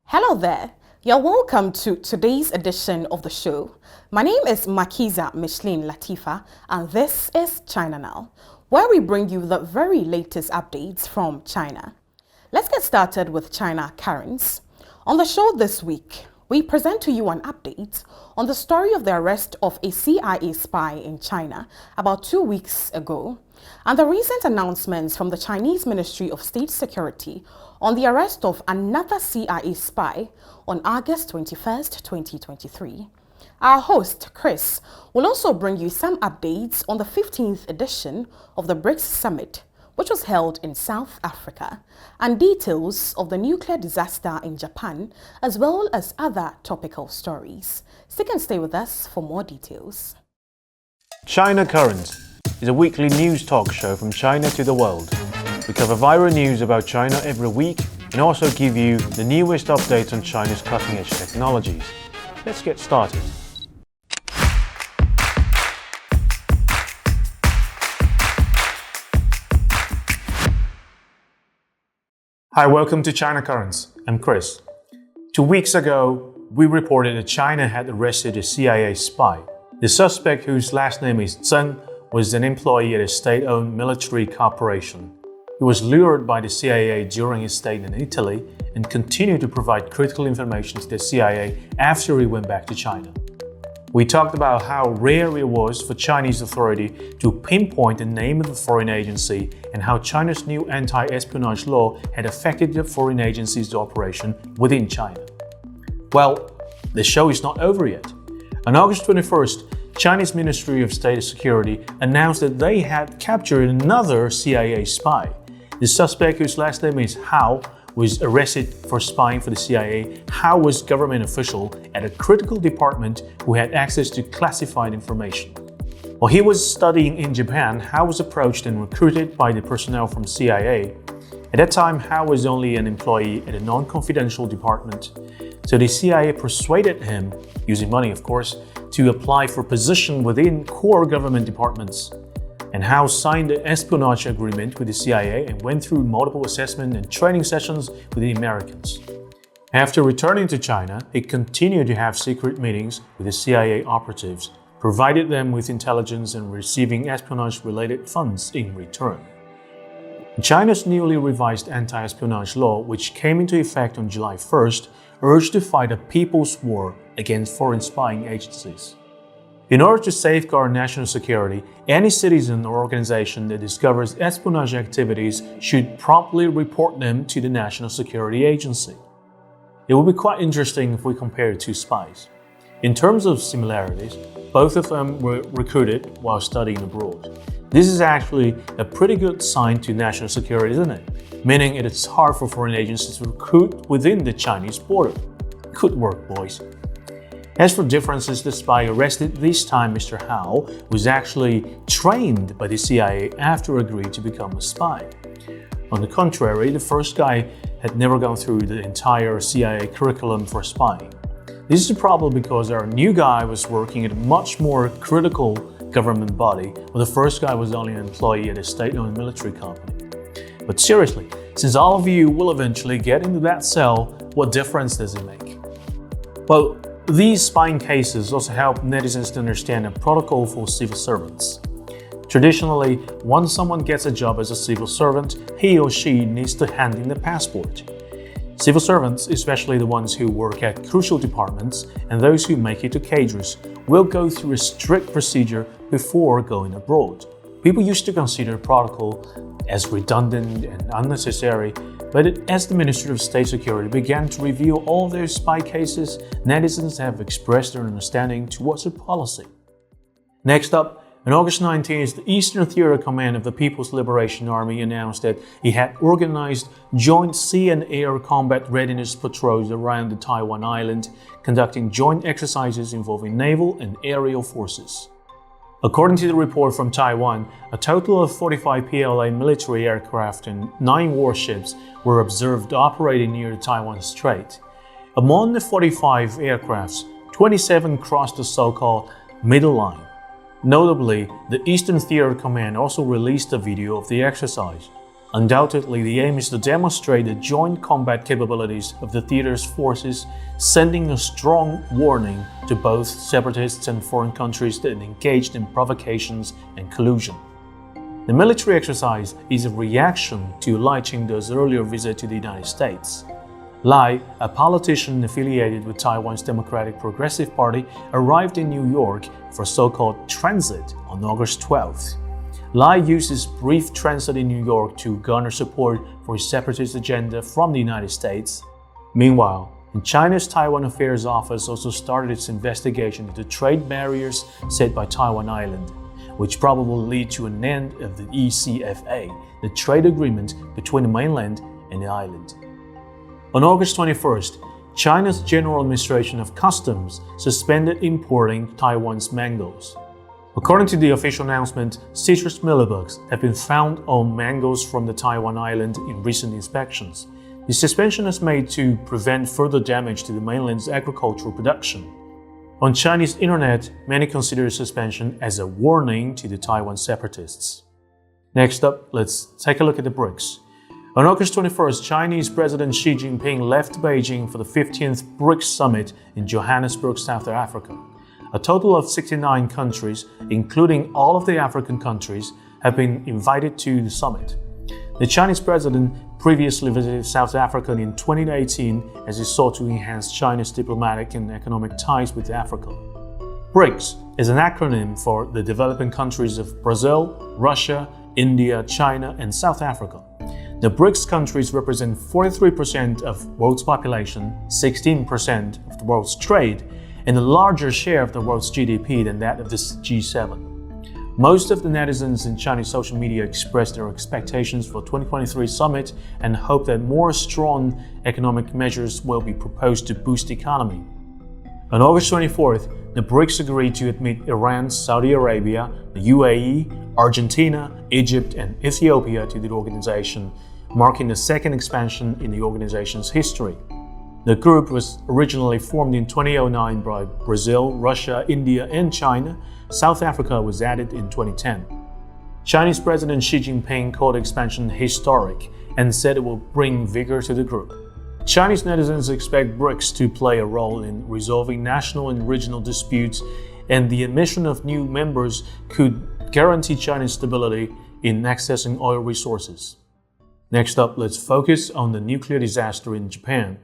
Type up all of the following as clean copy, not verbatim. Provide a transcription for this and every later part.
Hello there. You're welcome to today's edition of the show. My name is Makiza Latifa, and this is China Now, where we bring you the very latest updates from China. Let's get started with China currents. On the show this week, we present to you an update on the story of the arrest of a CIA spy in China about 2 weeks ago, and the recent announcements from the Chinese Ministry of State Security on the arrest of another CIA spy on August 21st, 2023. Our host, Kris, will also bring you some updates on the 15th edition of the Brics Summit, which was held in South Africa, and details of the nuclear disaster in Japan, as well as other topical stories. Stick and stay with us for more details. China Currents is a weekly news talk show from China to the world. We cover viral news about China every week and also give you the newest updates on China's cutting-edge technologies. Let's get started. Hi, welcome to China Currents. I'm Kris. 2 weeks ago, we reported that China had arrested a CIA spy. The suspect, whose last name is Zheng, was an employee at a state-owned military corporation. He was lured by the CIA during his stay in Italy and continued to provide critical information to the CIA after he went back to China. We talked about how rare it was for Chinese authority to pinpoint the name of the foreign agency and how China's new anti-espionage law had affected the foreign agency's operation within China. Well, the show is not over yet. On August 21st, Chinese Ministry of State Security announced that they had captured another CIA spy. The suspect, whose last name is Hao, was arrested for spying for the CIA. Hao was a government official at a critical department who had access to classified information. While he was studying in Japan, Hao was approached and recruited by the personnel from CIA. At that time, Hao was only an employee at a non-confidential department. So the CIA persuaded him, using money of course, to apply for a position within core government departments. And Hao signed an espionage agreement with the CIA and went through multiple assessment and training sessions with the Americans. After returning to China, he continued to have secret meetings with the CIA operatives, provided them with intelligence and receiving espionage-related funds in return. China's newly revised anti-espionage law, which came into effect on July 1st, urged to fight a people's war against foreign spying agencies. In order to safeguard national security, any citizen or organization that discovers espionage activities should promptly report them to the National Security Agency. It will be quite interesting if we compare the two spies. In terms of similarities, both of them were recruited while studying abroad. This is actually a pretty good sign to national security, isn't it? Meaning it is hard for foreign agencies to recruit within the Chinese border. Good work, boys. As for differences, the spy arrested this time, Mr. Hao, was actually trained by the CIA after agreeing to become a spy. On the contrary, the first guy had never gone through the entire CIA curriculum for spying. This is a problem because our new guy was working at a much more critical government body, while the first guy was only an employee at a state-owned military company. But seriously, since all of you will eventually get into that cell, what difference does it make? Well, these spying cases also help netizens to understand a protocol for civil servants. Traditionally, once someone gets a job as a civil servant, he or she needs to hand in the passport. Civil servants, especially the ones who work at crucial departments and those who make it to cadres, will go through a strict procedure before going abroad. People used to consider protocol as redundant and unnecessary, but as the Ministry of State Security began to review all their spy cases, netizens have expressed their understanding towards the policy. Next up, on August 19th, the Eastern Theater Command of the People's Liberation Army announced that it had organized joint sea and air combat readiness patrols around the Taiwan island, conducting joint exercises involving naval and aerial forces. According to the report from Taiwan, a total of 45 PLA military aircraft and 9 warships were observed operating near the Taiwan Strait. Among the 45 aircrafts, 27 crossed the so-called middle line. Notably, the Eastern Theater Command also released a video of the exercise. Undoubtedly, the aim is to demonstrate the joint combat capabilities of the theater's forces, sending a strong warning to both separatists and foreign countries that engaged in provocations and collusion. The military exercise is a reaction to Lai Ching-te's earlier visit to the United States. Lai, a politician affiliated with Taiwan's Democratic Progressive Party, arrived in New York for so-called transit on August 12th. Lai used his brief transit in New York to garner support for his separatist agenda from the United States. Meanwhile, China's Taiwan Affairs Office also started its investigation into trade barriers set by Taiwan Island, which probably will lead to an end of the ECFA, the trade agreement between the mainland and the island. On August 21st, China's General Administration of Customs suspended importing Taiwan's mangoes. According to the official announcement, citrus mealybugs have been found on mangoes from the Taiwan island in recent inspections. The suspension is made to prevent further damage to the mainland's agricultural production. On Chinese internet, many consider the suspension as a warning to the Taiwan separatists. Next up, let's take a look at the Brics. On August 21st, Chinese President Xi Jinping left Beijing for the 15th Brics Summit in Johannesburg, South Africa. A total of 69 countries, including all of the African countries, have been invited to the summit. The Chinese president previously visited South Africa in 2018 as he sought to enhance China's diplomatic and economic ties with Africa. BRICS is an acronym for the developing countries of Brazil, Russia, India, China, and South Africa. The BRICS countries represent 43% of world's population, 16% of the world's trade, and a larger share of the world's GDP than that of the G7. Most of the netizens in Chinese social media expressed their expectations for 2023 summit and hope that more strong economic measures will be proposed to boost the economy. On August 24th, the BRICS agreed to admit Iran, Saudi Arabia, the UAE, Argentina, Egypt, and Ethiopia to the organization, marking the second expansion in the organization's history. The group was originally formed in 2009 by Brazil, Russia, India, and China. South Africa was added in 2010. Chinese President Xi Jinping called the expansion historic and said it will bring vigor to the group. Chinese netizens expect BRICS to play a role in resolving national and regional disputes, and the admission of new members could guarantee China's stability in accessing oil resources. Next up, let's focus on the nuclear disaster in Japan.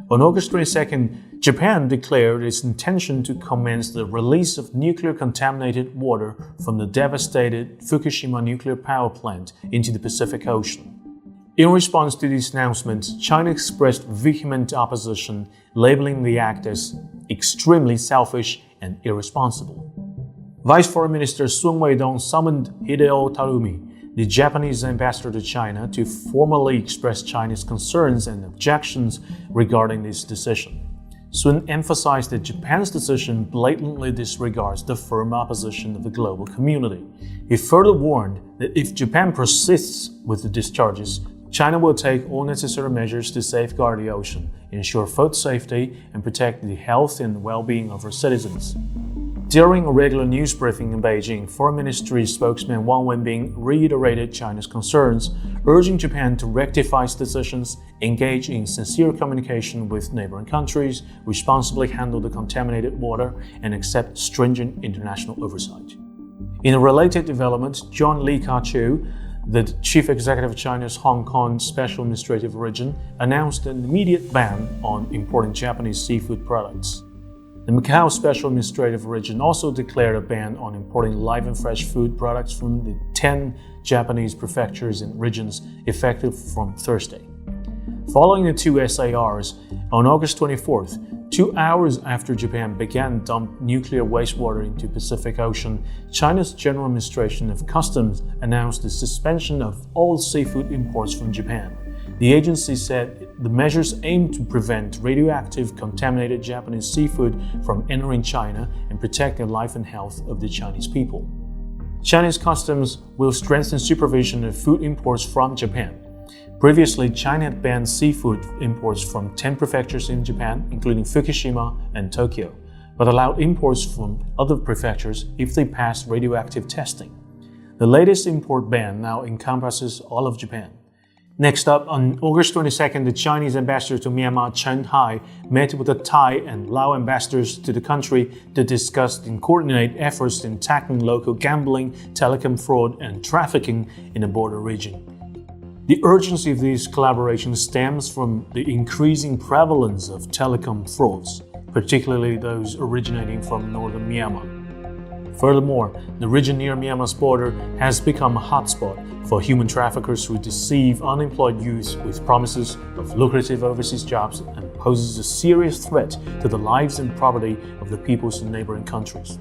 On August 22nd, Japan declared its intention to commence the release of nuclear-contaminated water from the devastated Fukushima nuclear power plant into the Pacific Ocean. In response to these announcements, China expressed vehement opposition, labeling the act as extremely selfish and irresponsible. Vice Foreign Minister Sun Weidong summoned Hideo Tarumi, the Japanese ambassador to China, to formally express China's concerns and objections regarding this decision. Sun emphasized that Japan's decision blatantly disregards the firm opposition of the global community. He further warned that if Japan persists with the discharges, China will take all necessary measures to safeguard the ocean, ensure food safety, and protect the health and well-being of our citizens. During a regular news briefing in Beijing, Foreign Ministry spokesman Wang Wenbin reiterated China's concerns, urging Japan to rectify its decisions, engage in sincere communication with neighboring countries, responsibly handle the contaminated water, and accept stringent international oversight. In a related development, John Lee Ka-chiu, the chief executive of China's Hong Kong Special Administrative Region, announced an immediate ban on importing Japanese seafood products. The Macau Special Administrative Region also declared a ban on importing live and fresh food products from the 10 Japanese prefectures and regions effective from Thursday. Following the two SARs, on August 24th, 2 hours after Japan began to dump nuclear wastewater into the Pacific Ocean, China's General Administration of Customs announced the suspension of all seafood imports from Japan. The agency said the measures aim to prevent radioactive contaminated Japanese seafood from entering China and protect the life and health of the Chinese people. Chinese customs will strengthen supervision of food imports from Japan. Previously, China had banned seafood imports from 10 prefectures in Japan, including Fukushima and Tokyo, but allowed imports from other prefectures if they passed radioactive testing. The latest import ban now encompasses all of Japan. Next up, on August 22nd, the Chinese ambassador to Myanmar, Chen Hai, met with the Thai and Lao ambassadors to the country to discuss and coordinate efforts in tackling local gambling, telecom fraud, and trafficking in the border region. The urgency of these collaborations stems from the increasing prevalence of telecom frauds, particularly those originating from northern Myanmar. Furthermore, the region near Myanmar's border has become a hotspot for human traffickers who deceive unemployed youth with promises of lucrative overseas jobs and poses a serious threat to the lives and property of the peoples in neighboring countries.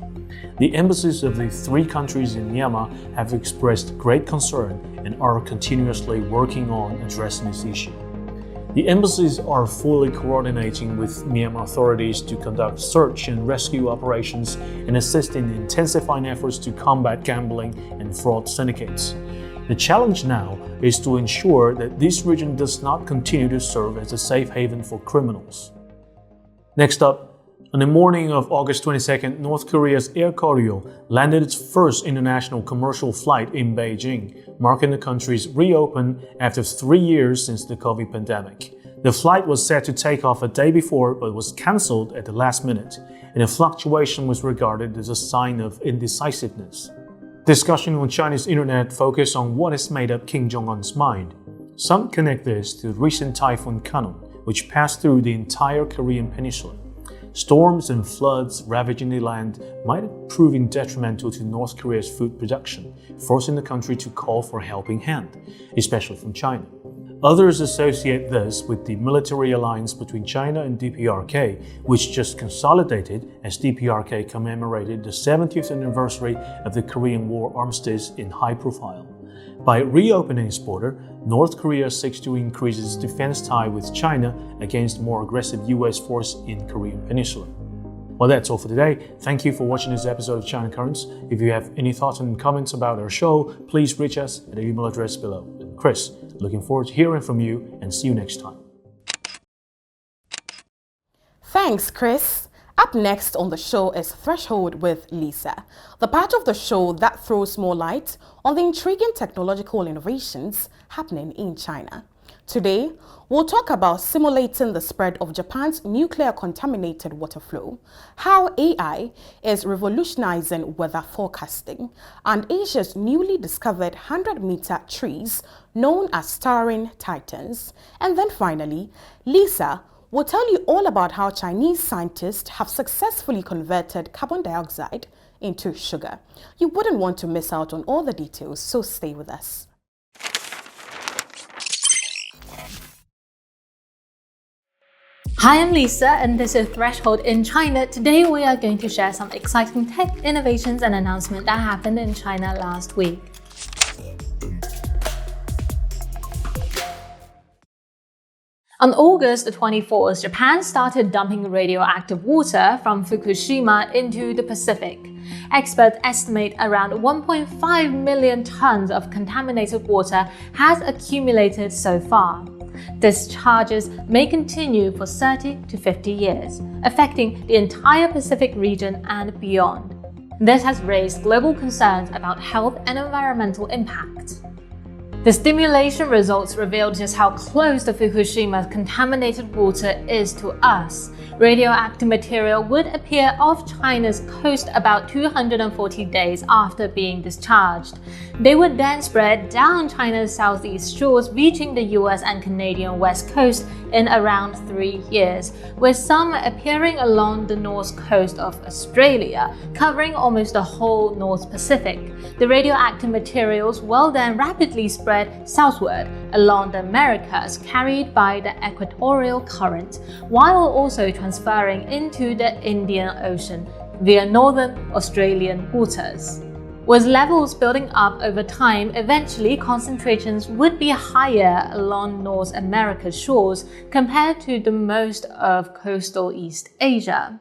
The embassies of the three countries in Myanmar have expressed great concern and are continuously working on addressing this issue. The embassies are fully coordinating with Myanmar authorities to conduct search and rescue operations and assist in intensifying efforts to combat gambling and fraud syndicates. The challenge now is to ensure that this region does not continue to serve as a safe haven for criminals. Next up, on the morning of August 22nd, North Korea's air corridor landed its first international commercial flight in Beijing, marking the country's reopen after 3 years since the COVID pandemic. The flight was set to take off a day before but was cancelled at the last minute, and a fluctuation was regarded as a sign of indecisiveness. Discussion on China's internet focused on what has made up Kim Jong-un's mind. Some connect this to the recent Typhoon Kanon, which passed through the entire Korean peninsula. Storms and floods ravaging the land might have proven detrimental to North Korea's food production, forcing the country to call for a helping hand, especially from China. Others associate this with the military alliance between China and DPRK, which just consolidated as DPRK commemorated the 70th anniversary of the Korean War armistice in high profile. By reopening its border, North Korea seeks to increase its defense tie with China against more aggressive US force in Korean Peninsula. Well, that's all for today. Thank you for watching this episode of China Currents. If you have any thoughts and comments about our show, please reach us at the email address below. Kris, looking forward to hearing from you and see you next time. Thanks, Kris. Up next on the show is Threshold with Lisa, the part of the show that throws more light on the intriguing technological innovations happening in China. Today, we'll talk about simulating the spread of Japan's nuclear-contaminated water flow, how AI is revolutionizing weather forecasting, and Asia's newly discovered 100-meter trees known as staring titans. And then finally, Lisa will tell you all about how Chinese scientists have successfully converted carbon dioxide into sugar. You wouldn't want to miss out on all the details, so stay with us. Hi, I'm Lisa and this is Threshold in China. Today we are going to share some exciting tech innovations and announcements that happened in China last week. On August 24th, Japan started dumping radioactive water from Fukushima into the Pacific. Experts estimate around 1.5 million tons of contaminated water has accumulated so far. Discharges may continue for 30 to 50 years, affecting the entire Pacific region and beyond. This has raised global concerns about health and environmental impact. The stimulation results revealed just how close the Fukushima's contaminated water is to us. Radioactive material would appear off China's coast about 240 days after being discharged. They would then spread down China's southeast shores, reaching the US and Canadian west coast in around 3 years, with some appearing along the north coast of Australia, covering almost the whole North Pacific. The radioactive materials will then rapidly spread southward along the Americas, carried by the equatorial current, while also transferring into the Indian Ocean via northern Australian waters. With levels building up over time, eventually concentrations would be higher along North America's shores compared to the most of coastal East Asia.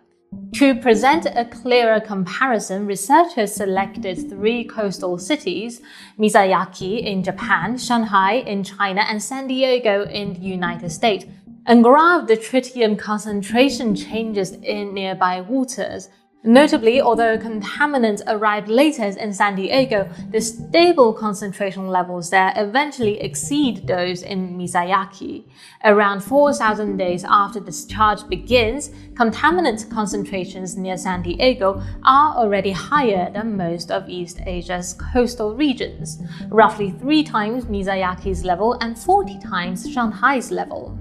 To present a clearer comparison, researchers selected 3 coastal cities, Miyazaki in Japan, Shanghai in China, and San Diego in the United States, and graphed the tritium concentration changes in nearby waters. Notably, although contaminants arrived latest in San Diego, the stable concentration levels there eventually exceed those in Miyazaki. Around 4,000 days after discharge begins, contaminant concentrations near San Diego are already higher than most of East Asia's coastal regions, roughly 3 times Miyazaki's level and 40 times Shanghai's level.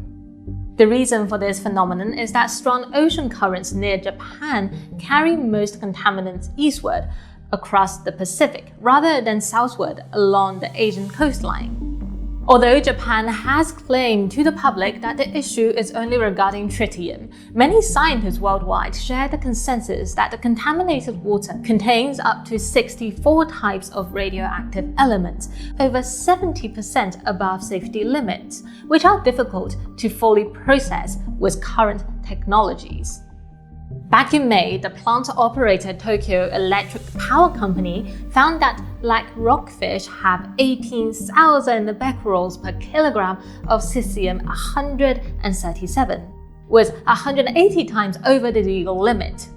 The reason for this phenomenon is that strong ocean currents near Japan carry most contaminants eastward across the Pacific rather than southward along the Asian coastline. Although Japan has claimed to the public that the issue is only regarding tritium, many scientists worldwide share the consensus that the contaminated water contains up to 64 types of radioactive elements, over 70% above safety limits, which are difficult to fully process with current technologies. Back in May, the plant-operated Tokyo Electric Power Company found that black rockfish have 18,000 becquerels per kilogram of cesium-137, with 180 times over the legal limit.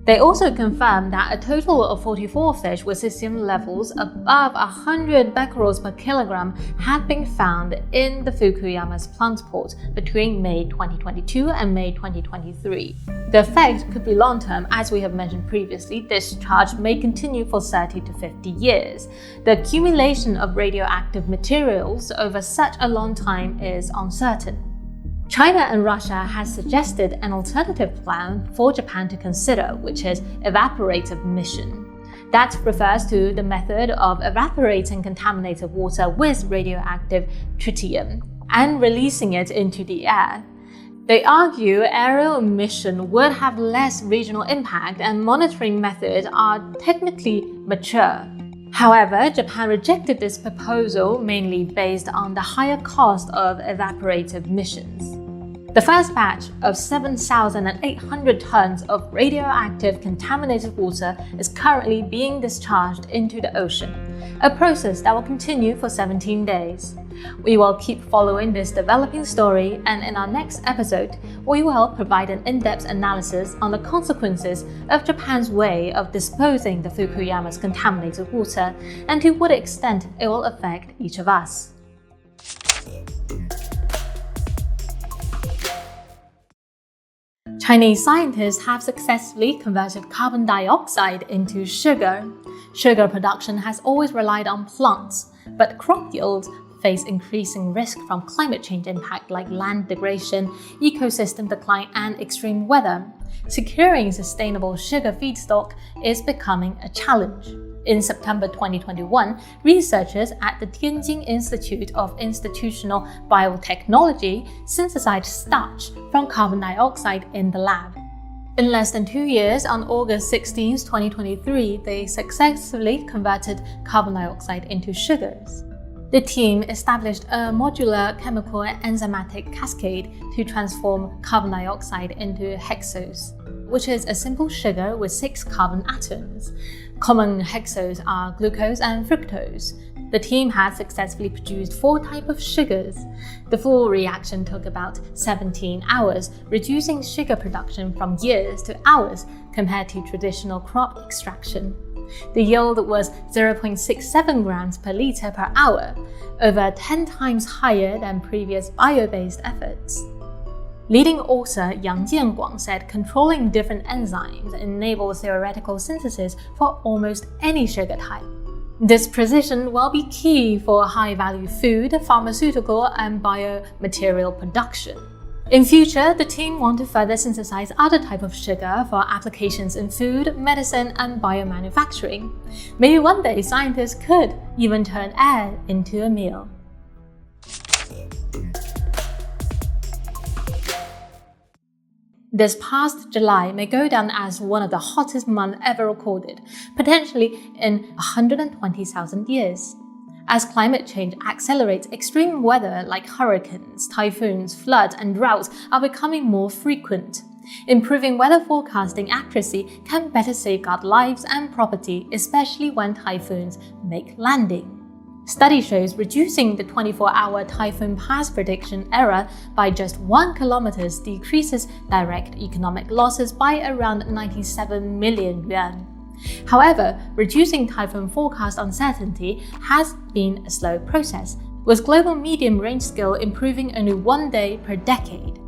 They also confirmed that a total of 44 fish with cesium levels above 100 becquerels per kilogram had been found in the Fukuyama's plant port between May 2022 and May 2023. The effect could be long-term. As we have mentioned previously, this charge may continue for 30 to 50 years. The accumulation of radioactive materials over such a long time is uncertain. China and Russia has suggested an alternative plan for Japan to consider, which is evaporative mission. That refers to the method of evaporating contaminated water with radioactive tritium and releasing it into the air. They argue aerial emission would have less regional impact and monitoring methods are technically mature. However, Japan rejected this proposal mainly based on the higher cost of evaporative missions. The first batch of 7,800 tons of radioactive contaminated water is currently being discharged into the ocean, a process that will continue for 17 days. We will keep following this developing story, and in our next episode, we will provide an in-depth analysis on the consequences of Japan's way of disposing the Fukuyama's contaminated water and to what extent it will affect each of us. Chinese scientists have successfully converted carbon dioxide into sugar. Sugar production has always relied on plants, but crop yields face increasing risk from climate change impact like land degradation, ecosystem decline, and extreme weather. Securing sustainable sugar feedstock is becoming a challenge. In September 2021, researchers at the Tianjin Institute of Institutional Biotechnology synthesized starch from carbon dioxide in the lab. In less than 2 years, on August 16, 2023, they successfully converted carbon dioxide into sugars. The team established a modular chemical and enzymatic cascade to transform carbon dioxide into hexose, which is a simple sugar with 6 carbon atoms. Common hexose are glucose and fructose. The team had successfully produced 4 types of sugars. The full reaction took about 17 hours, reducing sugar production from years to hours compared to traditional crop extraction. The yield was 0.67 grams per liter per hour, over 10 times higher than previous bio-based efforts. Leading author Yang Jianguang said controlling different enzymes enables theoretical synthesis for almost any sugar type. This precision will be key for high-value food, pharmaceutical, and biomaterial production. In future, the team want to further synthesize other types of sugar for applications in food, medicine, and biomanufacturing. Maybe one day scientists could even turn air into a meal. This past July may go down as one of the hottest months ever recorded, potentially in 120,000 years. As climate change accelerates, extreme weather like hurricanes, typhoons, floods, and droughts are becoming more frequent. Improving weather forecasting accuracy can better safeguard lives and property, especially when typhoons make landing. Study shows reducing the 24-hour typhoon pass prediction error by just 1 kilometer decreases direct economic losses by around 97 million yuan. However, reducing typhoon forecast uncertainty has been a slow process, with global medium-range scale improving only 1 day per decade.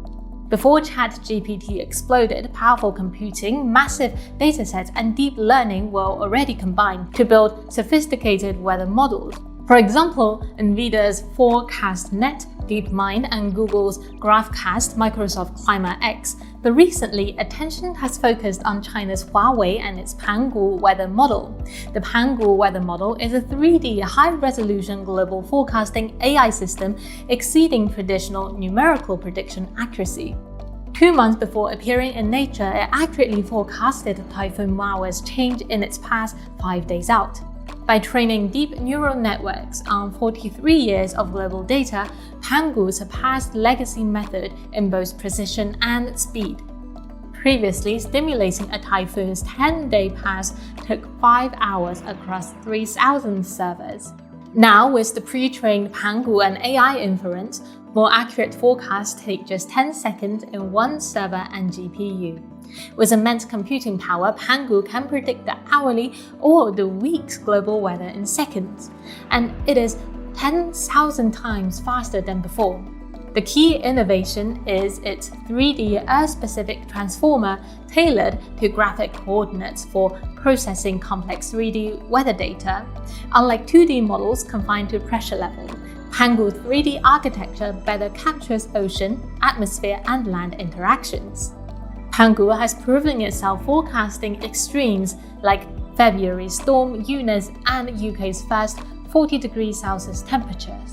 Before ChatGPT exploded, powerful computing, massive datasets, and deep learning were already combined to build sophisticated weather models. For example, NVIDIA's ForecastNet, DeepMind, and Google's GraphCast, Microsoft Climate X. But recently, attention has focused on China's Huawei and its Pangu weather model. The Pangu weather model is a 3D high-resolution global forecasting AI system exceeding traditional numerical prediction accuracy. 2 months before appearing in Nature, it accurately forecasted Typhoon Mauer's change in its path 5 days out. By training deep neural networks on 43 years of global data, Pangu surpassed legacy method in both precision and speed. Previously, stimulating a typhoon's 10-day path took 5 hours across 3,000 servers. Now, with the pre-trained Pangu and AI inference, more accurate forecasts take just 10 seconds in one server and GPU. With immense computing power, Pangu can predict the hourly or the week's global weather in seconds, and it is 10,000 times faster than before. The key innovation is its 3D Earth-specific transformer tailored to graphic coordinates for processing complex 3D weather data. Unlike 2D models confined to pressure level, Pangu's 3D architecture better captures ocean, atmosphere, and land interactions. Pangu has proven itself forecasting extremes like February's storm Eunice and UK's first 40 degrees Celsius temperatures.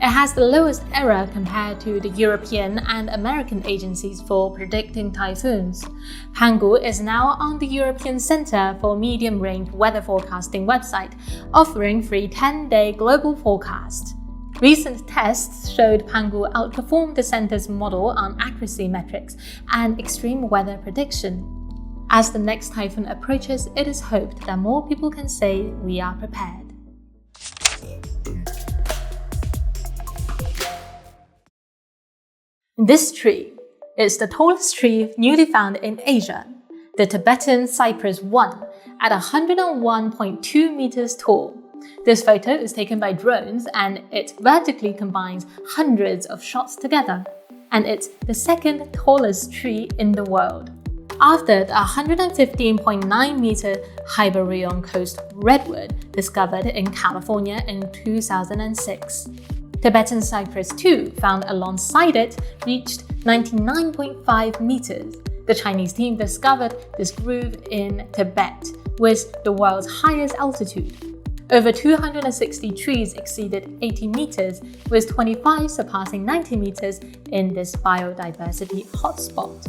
It has the lowest error compared to the European and American agencies for predicting typhoons. Pangu is now on the European Centre for Medium-Range Weather Forecasting website, offering free 10-day global forecasts. Recent tests showed Pangu outperformed the center's model on accuracy metrics and extreme weather prediction. As the next typhoon approaches, it is hoped that more people can say we are prepared. This tree is the tallest tree newly found in Asia, the Tibetan Cypress 1, at 101.2 meters tall. This photo is taken by drones and it vertically combines hundreds of shots together. And it's the second tallest tree in the world, after the 115.9 meter Hyperion Coast redwood discovered in California in 2006. Tibetan Cypress 2, found alongside it, reached 99.5 meters. The Chinese team discovered this groove in Tibet, with the world's highest altitude. Over 260 trees exceeded 80 meters, with 25 surpassing 90 meters in this biodiversity hotspot.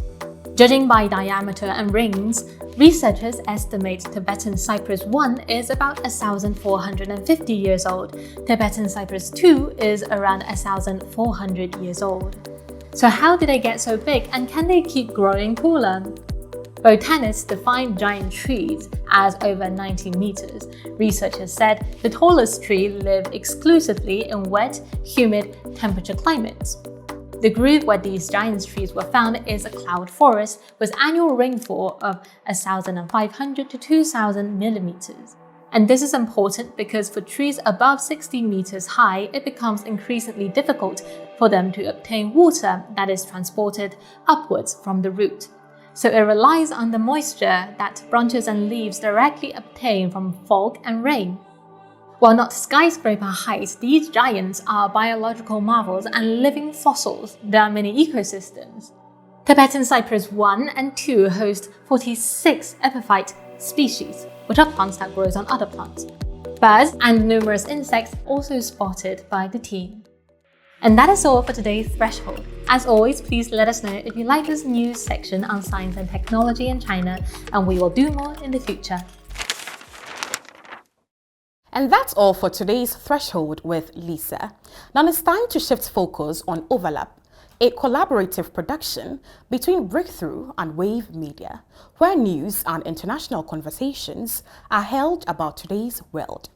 Judging by diameter and rings, researchers estimate Tibetan Cypress 1 is about 1,450 years old. Tibetan Cypress 2 is around 1,400 years old. So how did they get so big, and can they keep growing taller? Botanists define giant trees as over 90 meters. Researchers said the tallest trees live exclusively in wet, humid, temperature climates. The groove where these giant trees were found is a cloud forest with annual rainfall of 1,500 to 2,000 millimeters. And this is important because for trees above 60 meters high, it becomes increasingly difficult for them to obtain water that is transported upwards from the root. So it relies on the moisture that branches and leaves directly obtain from fog and rain. While not skyscraper height, these giants are biological marvels and living fossils. There are many ecosystems. Tibetan Cypress 1 and 2 host 46 epiphyte species, which are plants that grow on other plants. Birds and numerous insects also spotted by the team. And that is all for today's Threshold. As always, please let us know if you like this news section on science and technology in China, and we will do more in the future. And that's all for today's Threshold with Lisa. Now it's time to shift focus on Overlap, a collaborative production between Breakthrough and Wave Media, where news and international conversations are held about today's world.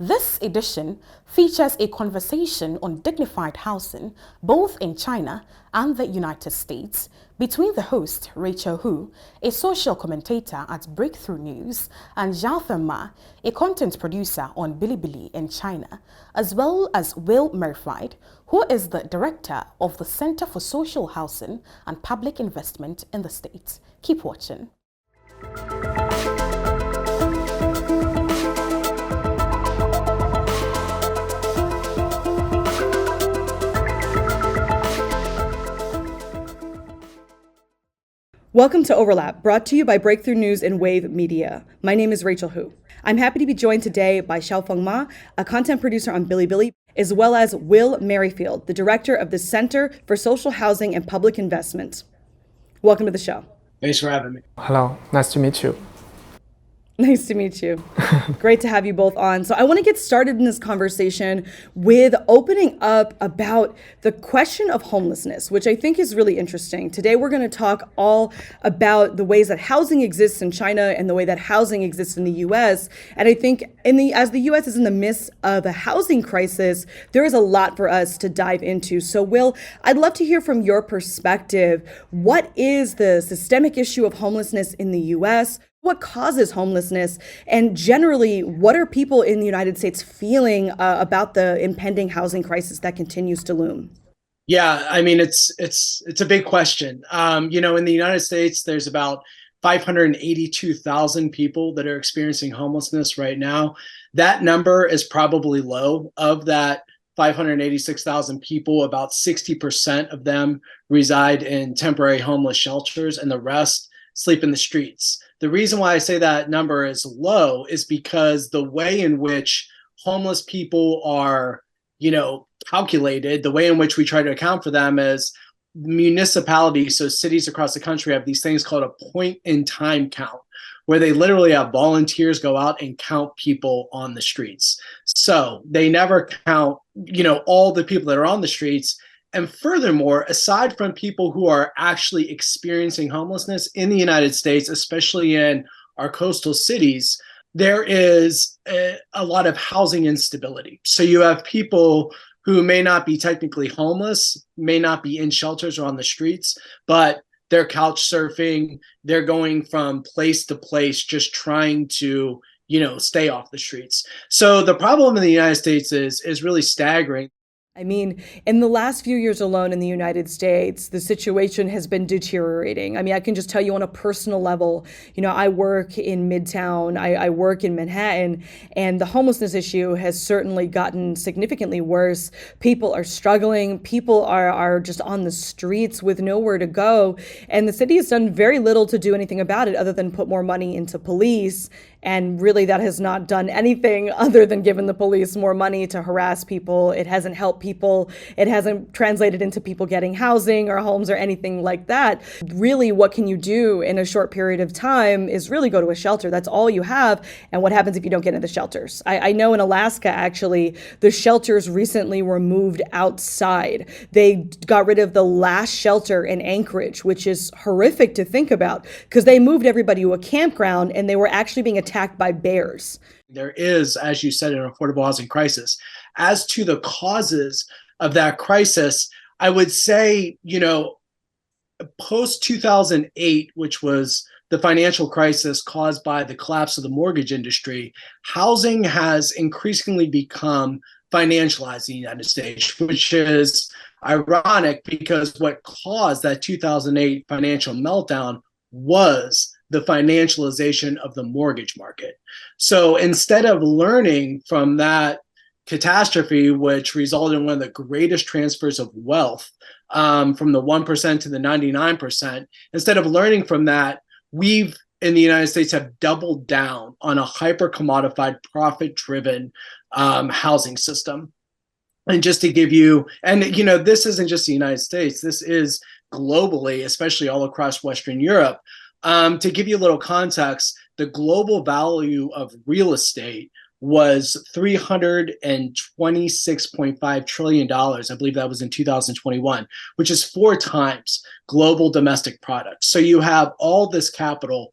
This edition features a conversation on dignified housing, both in China and the United States, between the host, Rachel Hu, a social commentator at Breakthrough News, and Xiaofen Ma, a content producer on Bilibili in China, as well as Will Merrified, who is the director of the Center for Social Housing and Public Investment in the States. Keep watching. Welcome to Overlap, brought to you by Breakthrough News and Wave Media. My name is Rachel Hu. I'm happy to be joined today by Xiaofen Ma, a content producer on Bilibili, as well as Will Merrifield, the director of the Center for Social Housing and Public Investment. Welcome to the show. Thanks for having me. Hello, nice to meet you. Nice to meet you. Great to have you both on. So I want to get started in this conversation with opening up about the question of homelessness, which I think is really interesting. Today we're going to talk all about the ways that housing exists in China and the way that housing exists in the US. And I think as the US is in the midst of a housing crisis, there is a lot for us to dive into. So Will, I'd love to hear from your perspective. What is the systemic issue of homelessness in the US? What causes homelessness? And generally, what are people in the United States feeling about the impending housing crisis that continues to loom? Yeah, I mean, it's a big question. In the United States, there's about 582,000 people that are experiencing homelessness right now. That number is probably low. Of that 586,000 people, about 60% of them reside in temporary homeless shelters, and the rest sleep in the streets. The reason why I say that number is low is because the way in which homeless people are, calculated, the way in which we try to account for them is municipalities, so cities across the country have these things called a point-in-time count, where they literally have volunteers go out and count people on the streets. So they never count, all the people that are on the streets. And furthermore, aside from people who are actually experiencing homelessness in the United States, especially in our coastal cities, there is a lot of housing instability. So you have people who may not be technically homeless, may not be in shelters or on the streets, but they're couch surfing, they're going from place to place, just trying to, stay off the streets. So the problem in the United States is really staggering. I mean, in the last few years alone in the United States, the situation has been deteriorating. I mean, I can just tell you on a personal level, I work in Midtown, I work in Manhattan, and the homelessness issue has certainly gotten significantly worse. People are struggling. People are just on the streets with nowhere to go. And the city has done very little to do anything about it other than put more money into police. And really, that has not done anything other than given the police more money to harass people. It hasn't helped people. It hasn't translated into people getting housing or homes or anything like that. Really, what can you do in a short period of time is really go to a shelter. That's all you have. And what happens if you don't get into the shelters? I know in Alaska, actually, the shelters recently were moved outside. They got rid of the last shelter in Anchorage, which is horrific to think about because they moved everybody to a campground and they were actually being attacked by bears. There is, as you said, an affordable housing crisis. As to the causes of that crisis, I would say, post 2008, which was the financial crisis caused by the collapse of the mortgage industry, housing has increasingly become financialized in the United States, which is ironic because what caused that 2008 financial meltdown was the financialization of the mortgage market. So instead of learning from that catastrophe, which resulted in one of the greatest transfers of wealth from the 1% to the 99%, instead of learning from that, we've in the United States have doubled down on a hyper-commodified, profit-driven housing system. And just to give you, and this isn't just the United States, this is globally, especially all across Western Europe. To give you a little context, the global value of real estate was $326.5 trillion. I believe that was in 2021, which is 4 times global domestic product. So you have all this capital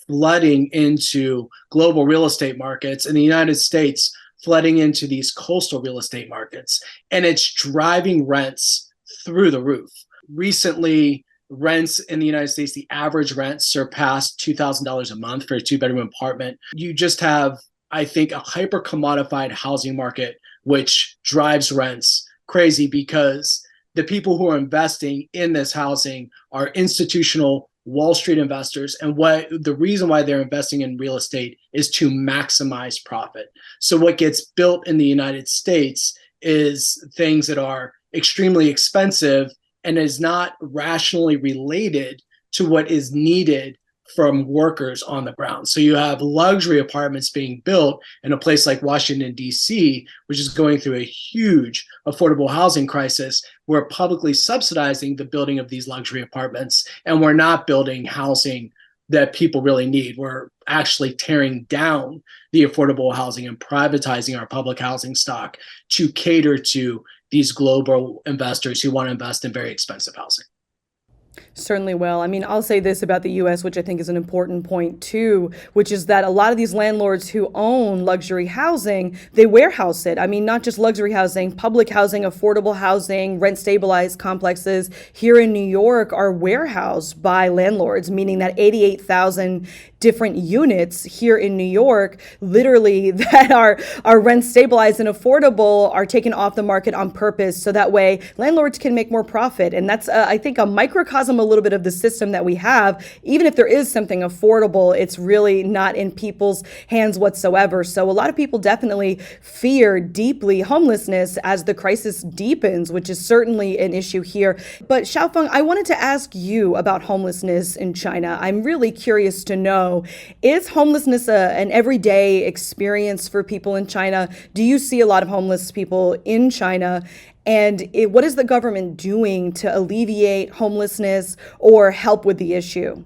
flooding into global real estate markets. In the United States, flooding into these coastal real estate markets, and it's driving rents through the roof. Recently, rents in the United States, the average rent surpassed $2,000 a month for a 2-bedroom apartment. You just have, I think, a hyper commodified housing market, which drives rents crazy because the people who are investing in this housing are institutional Wall Street investors. And what the reason why they're investing in real estate is to maximize profit. So what gets built in the United States is things that are extremely expensive and is not rationally related to what is needed from workers on the ground. So you have luxury apartments being built in a place like Washington, D.C., which is going through a huge affordable housing crisis. We're publicly subsidizing the building of these luxury apartments, and we're not building housing that people really need. We're actually tearing down the affordable housing and privatizing our public housing stock to cater to these global investors who want to invest in very expensive housing. Certainly will. I mean, I'll say this about the U.S., which I think is an important point too, which is that a lot of these landlords who own luxury housing, they warehouse it. I mean, not just luxury housing, public housing, affordable housing, rent stabilized complexes here in New York are warehoused by landlords, meaning that 88,000 different units here in New York, literally that are rent stabilized and affordable, are taken off the market on purpose. So that way landlords can make more profit. And that's, I think, a microcosm a little bit of the system that we have. Even if there is something affordable, it's really not in people's hands whatsoever. So a lot of people definitely fear deeply homelessness as the crisis deepens, which is certainly an issue here. But Xiaofeng, I wanted to ask you about homelessness in China. I'm really curious to know, is homelessness an everyday experience for people in China? Do you see a lot of homeless people in China? And what is the government doing to alleviate homelessness or help with the issue?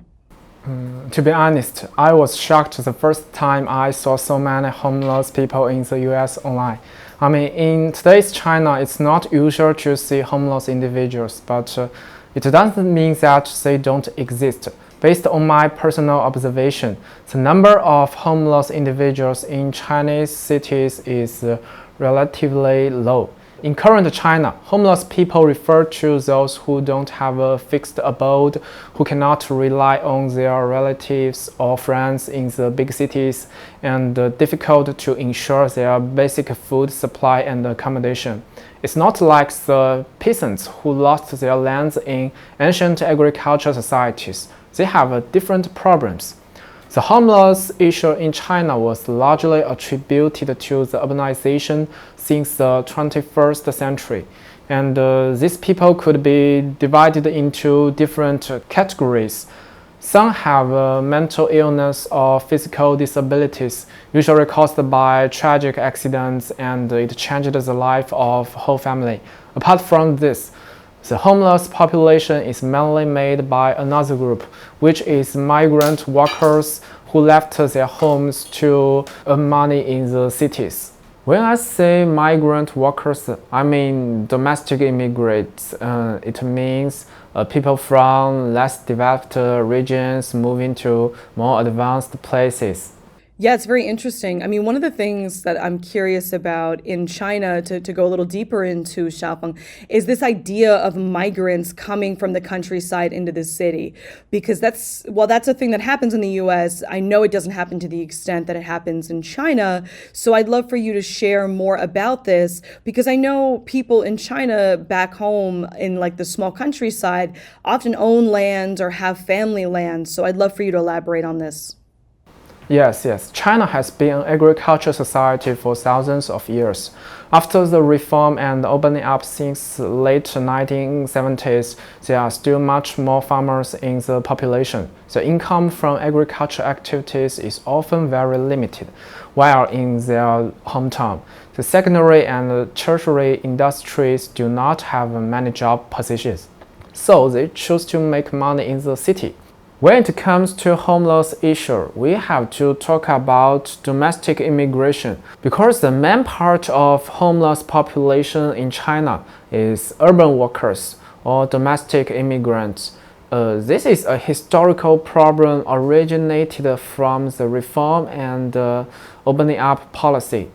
To be honest, I was shocked the first time I saw so many homeless people in the US online. I mean, in today's China, it's not usual to see homeless individuals, but it doesn't mean that they don't exist. Based on my personal observation, the number of homeless individuals in Chinese cities is relatively low. In current China, homeless people refer to those who don't have a fixed abode, who cannot rely on their relatives or friends in the big cities, and difficult to ensure their basic food supply and accommodation. It's not like the peasants who lost their lands in ancient agricultural societies. They have different problems. The homeless issue in China was largely attributed to the urbanization since the 21st century. And these people could be divided into different categories. Some have mental illness or physical disabilities, usually caused by tragic accidents, and it changed the life of whole family. Apart from this, the homeless population is mainly made by another group, which is migrant workers who left their homes to earn money in the cities. When I say migrant workers, I mean domestic immigrants. It means people from less developed regions moving to more advanced places. Yeah, it's very interesting. I mean, one of the things that I'm curious about in China, to go a little deeper into, Xiaofeng, is this idea of migrants coming from the countryside into the city. Because that's a thing that happens in the US. I know it doesn't happen to the extent that it happens in China. So I'd love for you to share more about this, because I know people in China back home in like the small countryside often own land or have family land. So I'd love for you to elaborate on this. Yes. China has been an agricultural society for thousands of years. After the reform and opening up since the late 1970s, there are still much more farmers in the population. The income from agricultural activities is often very limited, while in their hometown, the secondary and tertiary industries do not have many job positions. So they choose to make money in the city. When it comes to homeless issue, we have to talk about domestic immigration, because the main part of homeless population in China is urban workers or domestic immigrants. This is a historical problem originated from the reform and opening up policy.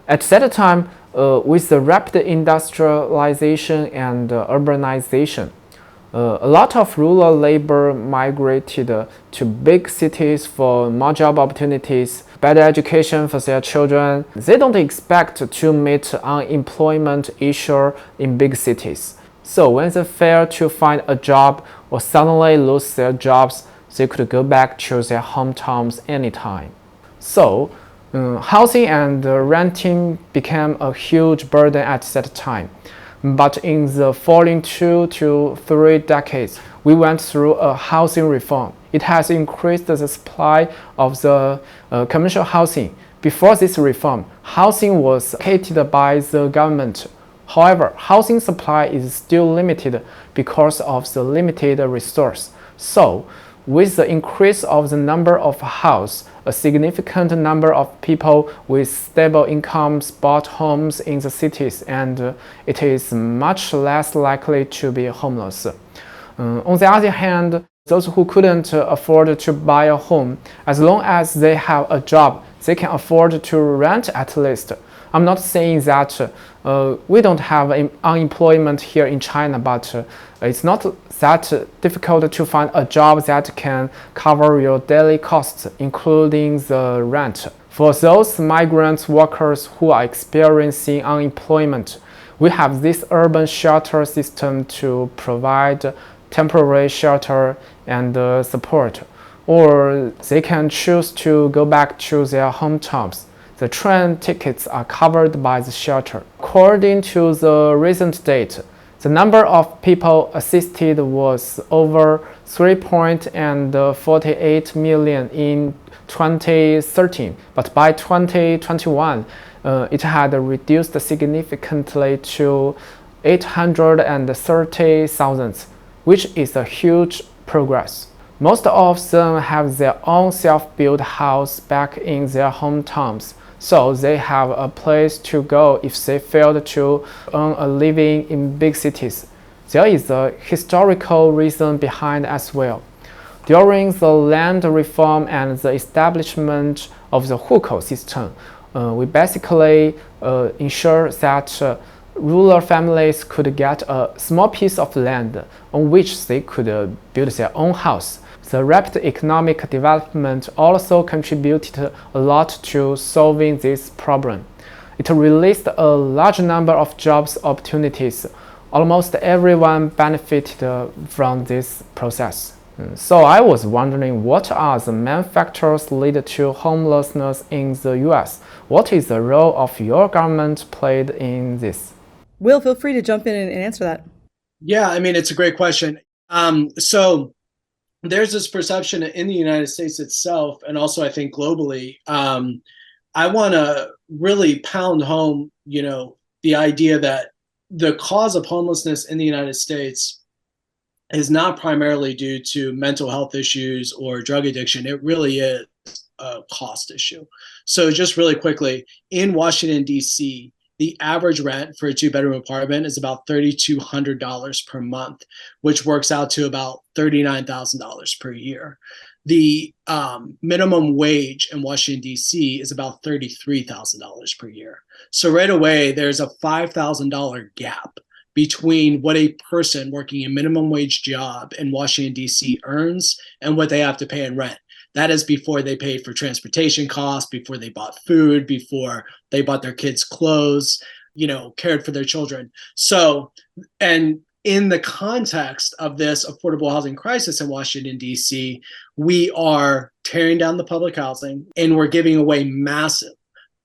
At that time, with the rapid industrialization and urbanization, a lot of rural labor migrated to big cities for more job opportunities, better education for their children. They don't expect to meet unemployment issue in big cities. So when they fail to find a job or suddenly lose their jobs, they could go back to their hometowns anytime. So housing and renting became a huge burden at that time. But in the following 2 to 3 decades, we went through a housing reform. It has increased the supply of the commercial housing. Before this reform, housing was allocated by the government. However, housing supply is still limited because of the limited resource. So, with the increase of the number of houses, a significant number of people with stable incomes bought homes in the cities, and it is much less likely to be homeless. On the other hand, those who couldn't afford to buy a home, as long as they have a job, they can afford to rent at least. I'm not saying that we don't have unemployment here in China, but it's not that difficult to find a job that can cover your daily costs, including the rent. For those migrant workers who are experiencing unemployment, we have this urban shelter system to provide temporary shelter and support, or they can choose to go back to their hometowns. The train tickets are covered by the shelter. According to the recent data, the number of people assisted was over 3.48 million in 2013, but by 2021, it had reduced significantly to 830,000, which is a huge progress. Most of them have their own self-built house back in their hometowns, so they have a place to go if they failed to earn a living in big cities. There is a historical reason behind as well. During the land reform and the establishment of the hukou system, we basically ensure that rural families could get a small piece of land on which they could build their own house. The rapid economic development also contributed a lot to solving this problem. It released a large number of jobs opportunities. Almost everyone benefited from this process. So I was wondering, what are the main factors lead to homelessness in the US? What is the role of your government played in this? Will, feel free to jump in and answer that. Yeah, I mean, it's a great question. So there's this perception in the United States itself, and also I think globally. I want to really pound home, the idea that the cause of homelessness in the United States is not primarily due to mental health issues or drug addiction. It really is a cost issue. So just really quickly, in Washington, D.C., the average rent for a 2-bedroom apartment is about $3,200 per month, which works out to about $39,000 per year. The minimum wage in Washington, D.C. is about $33,000 per year. So right away, there's a $5,000 gap between what a person working a minimum wage job in Washington, D.C. earns and what they have to pay in rent. That is before they paid for transportation costs, before they bought food, before they bought their kids' clothes, cared for their children. So, and in the context of this affordable housing crisis in Washington, D.C., we are tearing down the public housing and we're giving away massive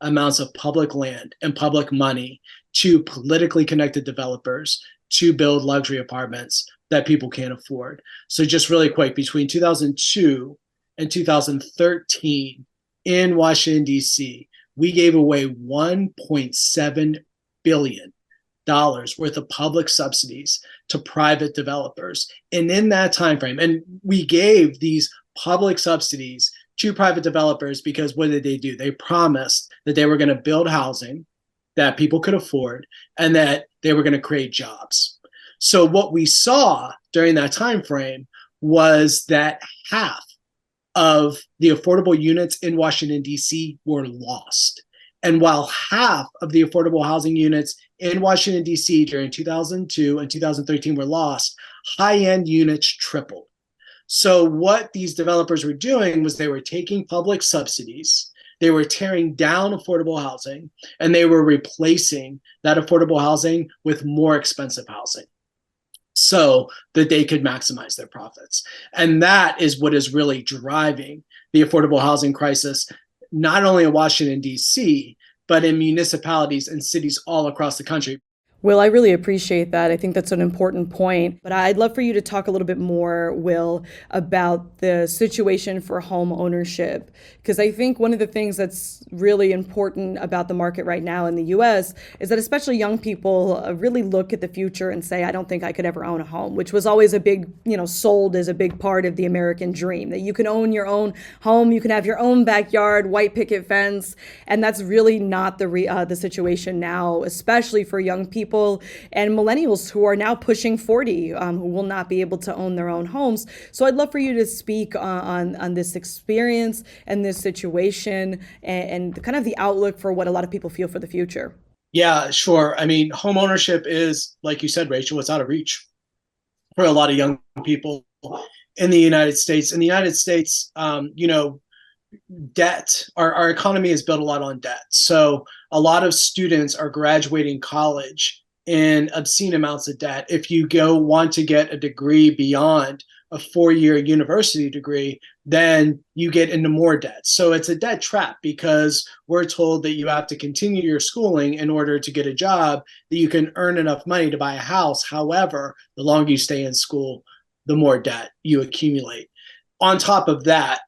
amounts of public land and public money to politically connected developers to build luxury apartments that people can't afford. So just really quick, between 2002 and 2013 in Washington, D.C., we gave away $1.7 billion worth of public subsidies to private developers. And in that time frame, and we gave these public subsidies to private developers because what did they do? They promised that they were going to build housing that people could afford and that they were going to create jobs. So what we saw during that time frame was that half of the affordable units in Washington, D.C. were lost. And while half of the affordable housing units in Washington, D.C. during 2002 and 2013 were lost, high-end units tripled. So what these developers were doing was they were taking public subsidies, they were tearing down affordable housing, and they were replacing that affordable housing with more expensive housing so that they could maximize their profits. And that is what is really driving the affordable housing crisis, not only in Washington, D.C., but in municipalities and cities all across the country. Will, I really appreciate that. I think that's an important point. But I'd love for you to talk a little bit more, Will, about the situation for home ownership. Because I think one of the things that's really important about the market right now in the US is that especially young people really look at the future and say, I don't think I could ever own a home, which was always a big, sold as a big part of the American dream, that you can own your own home, you can have your own backyard, white picket fence. And that's really not the situation now, especially for young people and millennials who are now pushing 40, who will not be able to own their own homes. So I'd love for you to speak on this experience and this situation and kind of the outlook for what a lot of people feel for the future. Yeah, sure. I mean, home ownership is, like you said, Rachel, it's out of reach for a lot of young people in the United States. In the United States, debt, our economy is built a lot on debt. So a lot of students are graduating college in obscene amounts of debt. If you want to get a degree beyond a 4-year university degree, then you get into more debt. So it's a debt trap because we're told that you have to continue your schooling in order to get a job, that you can earn enough money to buy a house. However, the longer you stay in school, the more debt you accumulate. On top of that,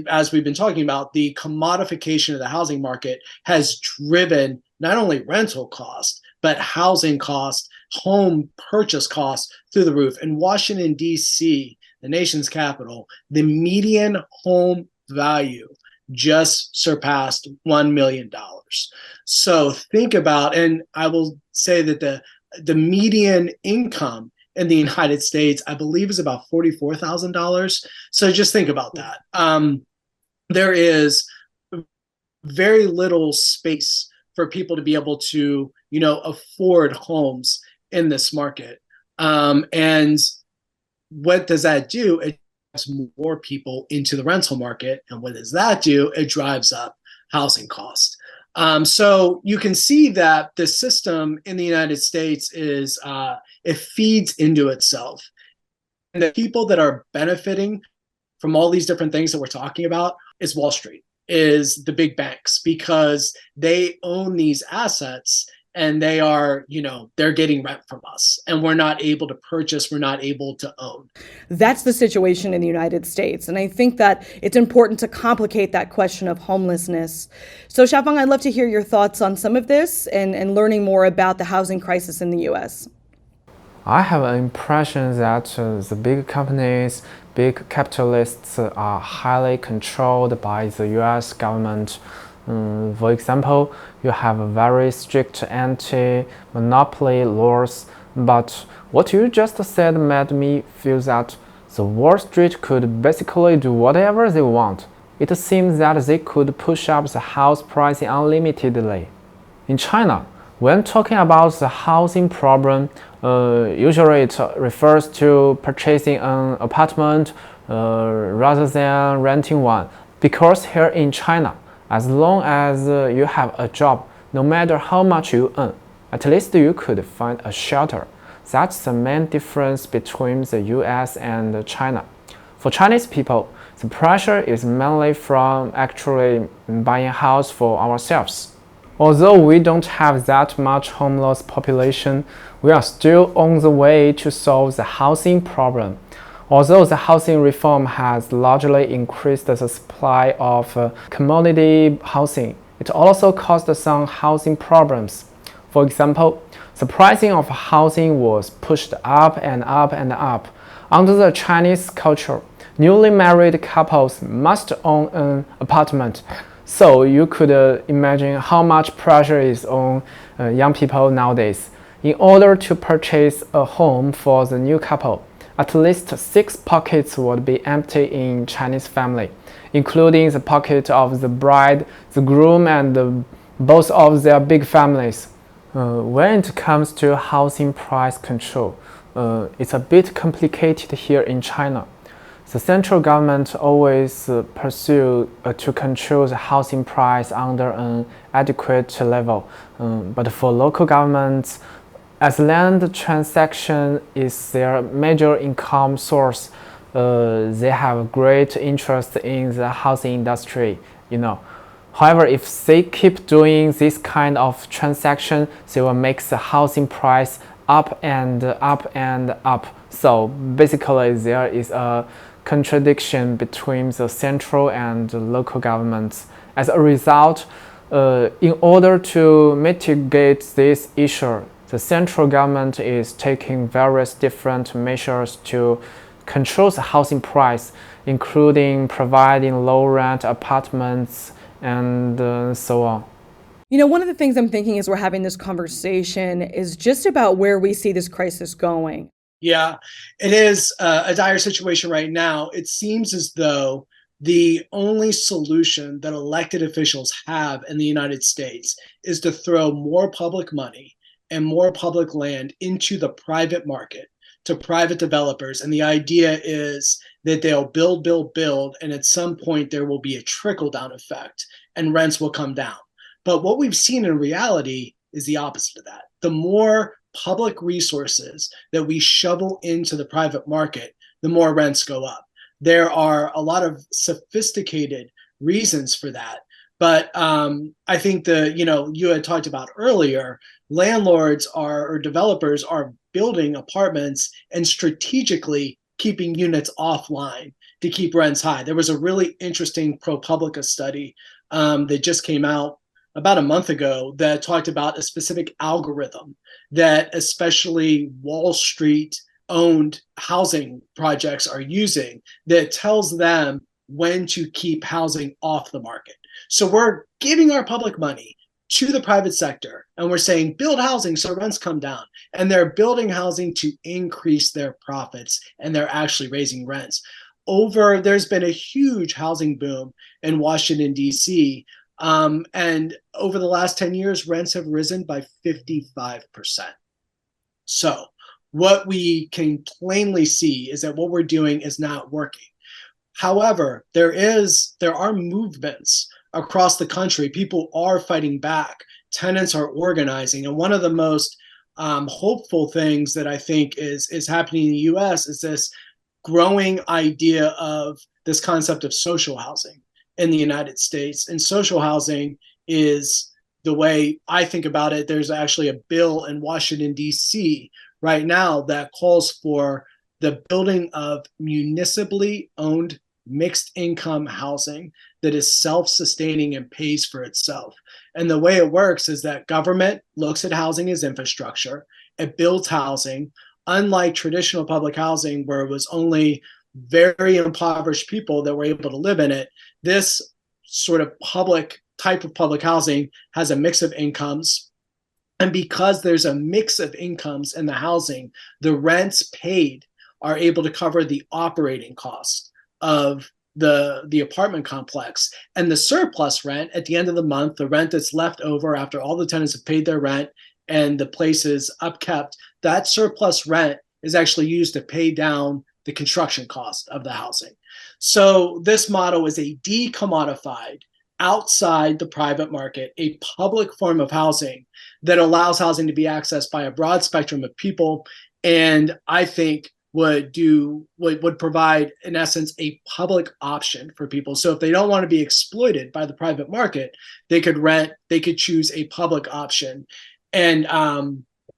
as we've been talking about, the commodification of the housing market has driven not only rental costs, but housing costs, home purchase costs through the roof. In Washington, D.C., the nation's capital, the median home value just surpassed $1 million. So think about, and I will say that the median income in the United States, I believe, is about $44,000. So just think about that. There is very little space for people to be able to, afford homes in this market. And what does that do? It drives more people into the rental market. And what does that do? It drives up housing costs. So you can see that the system in the United States is, it feeds into itself. And the people that are benefiting from all these different things that we're talking about is Wall Street, is the big banks, because they own these assets and they are, they're getting rent from us and we're not able to purchase, we're not able to own. That's the situation in the United States. And I think that it's important to complicate that question of homelessness. So Xiaofeng, I'd love to hear your thoughts on some of this and learning more about the housing crisis in the US. I have an impression that the big companies, big capitalists are highly controlled by the US government. For example, you have very strict anti-monopoly laws, but what you just said made me feel that the Wall Street could basically do whatever they want. It seems that they could push up the house price unlimitedly. In China, when talking about the housing problem, usually it refers to purchasing an apartment rather than renting one. Because here in China, as long as you have a job, no matter how much you earn, at least you could find a shelter. That's the main difference between the US and China. For Chinese people, the pressure is mainly from actually buying a house for ourselves. Although we don't have that much homeless population, we are still on the way to solve the housing problem. Although the housing reform has largely increased the supply of commodity housing, it also caused some housing problems. For example, the pricing of housing was pushed up and up and up. Under the Chinese culture, newly married couples must own an apartment. So you could imagine how much pressure is on young people nowadays. In order to purchase a home for the new couple, at least 6 pockets would be empty in Chinese family, including the pocket of the bride, the groom, and both of their big families. When it comes to housing price control, it's a bit complicated here in China. The central government always pursue to control the housing price under an adequate level, but for local governments, as land transaction is their major income source, they have great interest in the housing industry, However, if they keep doing this kind of transaction, they will make the housing price up and up and up. So basically, there is a contradiction between the central and the local governments. As a result, in order to mitigate this issue, the central government is taking various different measures to control the housing price, including providing low-rent apartments and so on. One of the things I'm thinking as we're having this conversation is just about where we see this crisis going. Yeah, it is a dire situation right now. It seems as though the only solution that elected officials have in the United States is to throw more public money and more public land into the private market to private developers. And the idea is that they'll build, and at some point there will be a trickle-down effect and rents will come down. But what we've seen in reality is the opposite of that. The more public resources that we shovel into the private market, the more rents go up. There are a lot of sophisticated reasons for that. But I think you had talked about earlier, landlords or developers are building apartments and strategically keeping units offline to keep rents high. There was a really interesting ProPublica study that just came out about a month ago that talked about a specific algorithm that especially Wall Street owned housing projects are using that tells them when to keep housing off the market. So we're giving our public money to the private sector and we're saying build housing so rents come down, and they're building housing to increase their profits, and they're actually raising rents. There's been a huge housing boom in Washington, D.C., and over the last 10 years, rents have risen by 55%. So what we can plainly see is that what we're doing is not working. However, there are movements across the country. People are fighting back. Tenants are organizing. And one of the most hopeful things that I think is happening in the US is this growing idea of this concept of social housing in the United States. And social housing is the way I think about it. There's actually a bill in Washington, D.C. right now that calls for the building of municipally owned mixed income housing that is self-sustaining and pays for itself. And the way it works is that government looks at housing as infrastructure. It builds housing, unlike traditional public housing where it was only very impoverished people that were able to live in it. This sort of type of public housing has a mix of incomes. And because there's a mix of incomes in the housing, the rents paid are able to cover the operating costs of the apartment complex. And the surplus rent at the end of the month, the rent that's left over after all the tenants have paid their rent and the place is upkept, that surplus rent is actually used to pay down the construction cost of the housing. So this model is a decommodified, outside the private market, a public form of housing that allows housing to be accessed by a broad spectrum of people, and I think would provide, in essence, a public option for people. So if they don't want to be exploited by the private market, they could rent, they could choose a public option and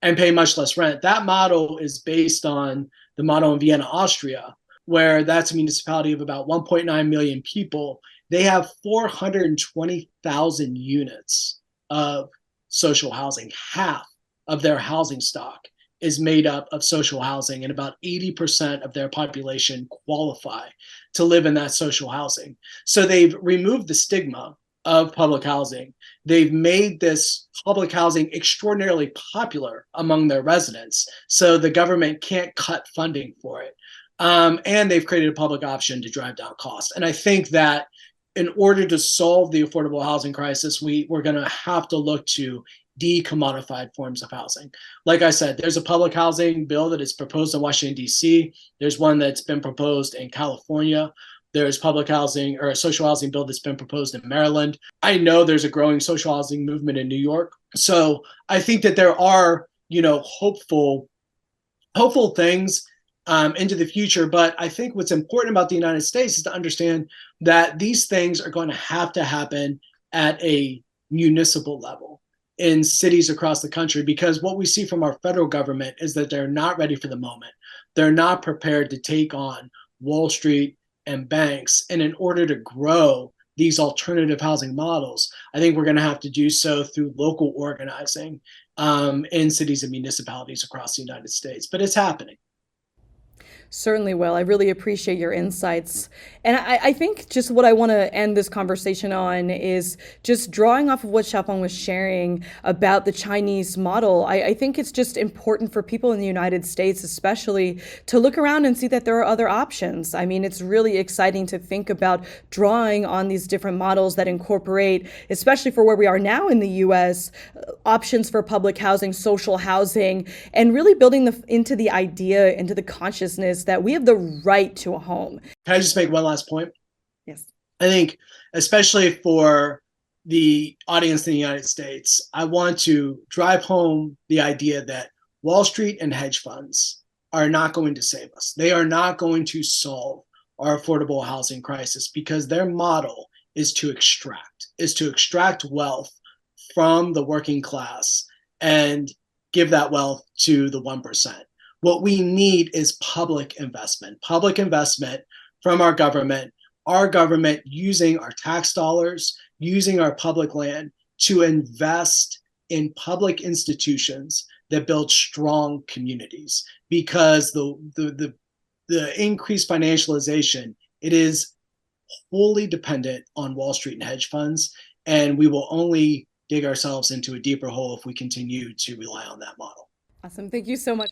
pay much less rent. That model is based on the model in Vienna, Austria, where that's a municipality of about 1.9 million people. They have 420,000 units of social housing. Half of their housing stock is made up of social housing, and about 80% of their population qualify to live in that social housing. So they've removed the stigma of public housing. They've made this public housing extraordinarily popular among their residents, so the government can't cut funding for it. And they've created a public option to drive down costs. And I think that in order to solve the affordable housing crisis, we're going to have to look to de-commodified forms of housing. Like I said, there's a public housing bill that is proposed in Washington, D.C. There's one that's been proposed in California. There's public housing or a social housing bill that's been proposed in Maryland. I know there's a growing social housing movement in New York. So I think that there are, hopeful things into the future. But I think what's important about the United States is to understand that these things are going to happen at a municipal level in cities across the country, because what we see from our federal government is that they're not ready for the moment. They're not prepared to take on Wall Street and banks. And in order to grow these alternative housing models, I think we're going to have to do so through local organizing in cities and municipalities across the United States. But it's happening. Certainly will. I really appreciate your insights. And I think just what I want to end this conversation on is just drawing off of what Xiaopeng was sharing about the Chinese model. I think it's just important for people in the United States, especially, to look around and see that there are other options. I mean, it's really exciting to think about drawing on these different models that incorporate, especially for where we are now in the U.S., options for public housing, social housing, and really building into the idea, into the consciousness that we have the right to a home. Can I just make one last point? Yes. I think, especially for the audience in the United States, I want to drive home the idea that Wall Street and hedge funds are not going to save us. They are not going to solve our affordable housing crisis, because their model is to extract wealth from the working class and give that wealth to the 1%. What we need is public investment from our government using our tax dollars, using our public land to invest in public institutions that build strong communities. Because the increased financialization, it is wholly dependent on Wall Street and hedge funds, and we will only dig ourselves into a deeper hole if we continue to rely on that model. Awesome. Thank you so much.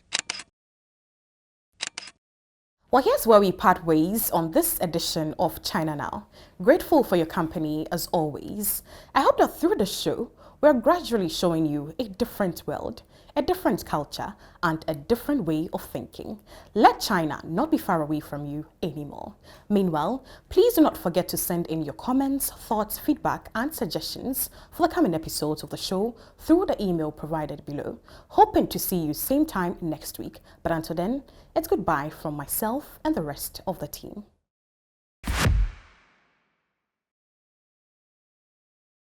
Well, here's where we part ways on this edition of China Now. Grateful for your company as always. I hope that through the show, we're gradually showing you a different world, a different culture, and a different way of thinking. Let China not be far away from you anymore. Meanwhile, please do not forget to send in your comments, thoughts, feedback, and suggestions for the coming episodes of the show through the email provided below. Hoping to see you same time next week. But until then, it's goodbye from myself and the rest of the team.